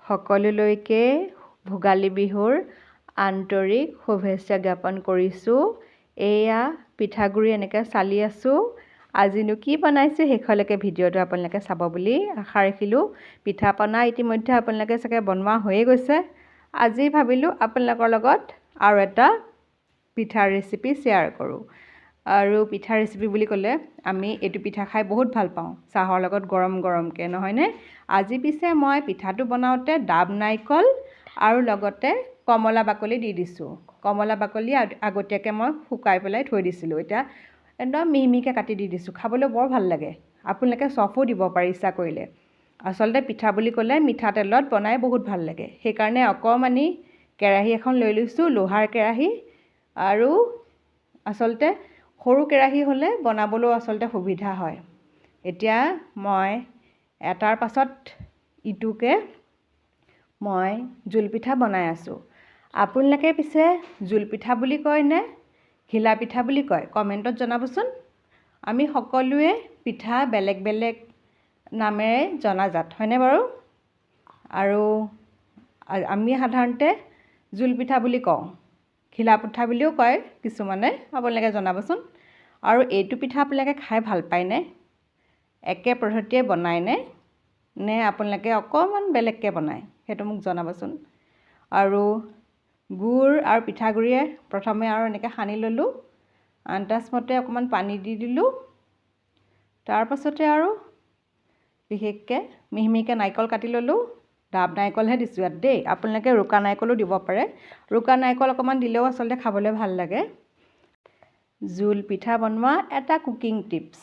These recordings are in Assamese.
সকলোলৈকে ভোগালী বিহুৰ আন্তৰিক শুভেচ্ছা জ্ঞাপন কৰিছোঁ। এয়া পিঠাগুড়ি এনেকৈ চালি আছোঁ। আজিনো কি বনাইছোঁ শেষলৈকে ভিডিঅ'টো আপোনালোকে চাব বুলি আশা ৰাখিলোঁ। পিঠা পনা ইতিমধ্যে আপোনালোকে চাগে বনোৱা হৈয়ে গৈছে। আজি ভাবিলোঁ আপোনালোকৰ লগত আৰু এটা পিঠাৰ ৰেচিপি শ্বেয়াৰ কৰোঁ। আৰু পিঠা ৰেচিপি বুলি ক'লে আমি এইটো পিঠা খাই বহুত ভাল পাওঁ, চাহৰ লগত গৰম গৰমকৈ, নহয়নে? আজি পিছে মই পিঠাটো বনাওঁতে ডাব নাৰিকল আৰু লগতে কমলা বাকলি দি দিছোঁ। কমলা বাকলি আগতীয়াকৈ মই শুকাই পেলাই থৈ দিছিলোঁ। এতিয়া একদম মিহি মিহিকৈ কাটি দি দিছোঁ। খাবলৈ বৰ ভাল লাগে। আপোনালোকে চফো দিব পাৰে ইচ্ছা কৰিলে। আচলতে পিঠা বুলি ক'লে মিঠাতেলত বনাই বহুত ভাল লাগে। সেইকাৰণে অকণমানি কেৰাহী এখন লৈ লৈছোঁ, লোহাৰ কেৰাহী। আৰু আচলতে সৰু কেৰাহী হ'লে বনাবলৈও আচলতে সুবিধা হয়। এতিয়া মই এটাৰ পাছত ইটোকে মই জোলপিঠা বনাই আছোঁ। আপোনালোকে পিছে জোলপিঠা বুলি কয় নে ঘিলা পিঠা বুলি কয়? কমেণ্টত জনাবচোন। আমি সকলোৱে পিঠা বেলেগ বেলেগ নামেৰে জনাজাত, হয়নে বাৰু? আৰু আমি সাধাৰণতে জোলপিঠা বুলি কওঁ, ঘিলা পিঠা বুলিও কয় কিছুমানে, আপোনালোকে জনাবচোন। আৰু এইটো পিঠা আপোনালোকে খাই ভাল পায়নে? একে পদ্ধতিয়ে বনায়নে? নে আপোনালোকে অকণমান বেলেগকৈ বনায়? সেইটো মোক জনাবচোন। আৰু গুড় আৰু পিঠাগুড়িয়ে প্ৰথমে আৰু এনেকৈ সানি ল'লোঁ। আন্দাজমতে অকণমান পানী দি দিলোঁ। তাৰপাছতে আৰু বিশেষকৈ মিহি মিহিকৈ নাৰিকল কাটি ল'লোঁ। ডাব নাৰিকলহে দিছোঁ ইয়াত দেই, আপোনালোকে ৰুকা নাৰিকলো দিব পাৰে। ৰুকা নাৰিকল অকণমান দিলেও আচলতে খাবলৈ ভাল লাগে। জোল পিঠা বনোৱা এটা কুকিং টিপছ।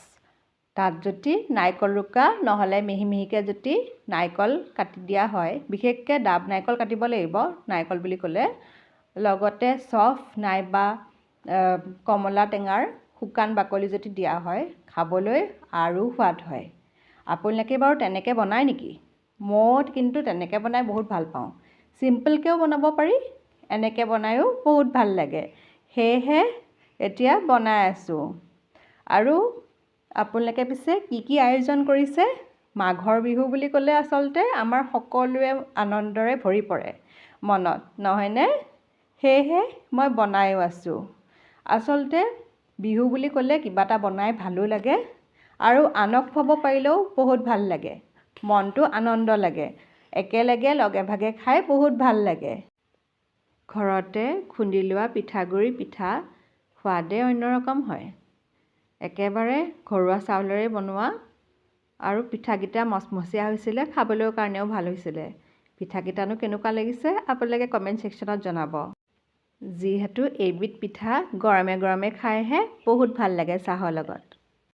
তাত যদি নাৰিকল ৰুকা নহ'লে মিহি মিহিকৈ যদি নাৰিকল কাটি দিয়া হয়, বিশেষকৈ ডাব নাৰিকল কাটিব লাগিব নাৰিকল বুলি ক'লে। লগতে চফ নাইবা কমলা টেঙাৰ শুকান বাকলি যদি দিয়া হয়, খাবলৈ আৰু সোৱাদ হয়। আপোনালোকে বাৰু তেনেকৈ বনায় নেকি? মই কিন্তু তেনেকৈ বনাই বহুত ভাল পাওঁ। চিম্পলকৈও বনাব পাৰি, এনেকৈ বনায়ো বহুত ভাল লাগে। সেয়েহে এতিয়া বনাই আছোঁ। আৰু আপোনালোকে পিছে কি কি আয়োজন কৰিছে? মাঘৰ বিহু বুলি ক'লে আচলতে আমাৰ সকলোৱে আনন্দৰে ভৰি পৰে মনত, নহয়নে? সেয়েহে মই বনায়ো আছোঁ। আচলতে বিহু বুলি ক'লে কিবা এটা বনাই ভালো লাগে আৰু আনক খুৱাব পাৰিলেও বহুত ভাল লাগে। মনটো আনন্দ লাগে। একেলগে লগে ভাগে খাই বহুত ভাল লাগে। ঘৰতে খুন্দি লোৱা পিঠাগুড়ি পিঠা সোৱাদে অন্য ৰকম হয়। একেবাৰে ঘৰুৱা চাউলেৰে বনোৱা আৰু পিঠাকেইটা মচমচীয়া হৈছিলে, খাবলৈ কাৰণেও ভাল হৈছিলে। পিঠাকেইটানো কেনেকুৱা লাগিছে আপোনালোকে কমেণ্ট ছেকশ্যনত জনাব। যিহেতু এইবিধ পিঠা গৰমে গৰমে খাইহে বহুত ভাল লাগে চাহৰ লগত।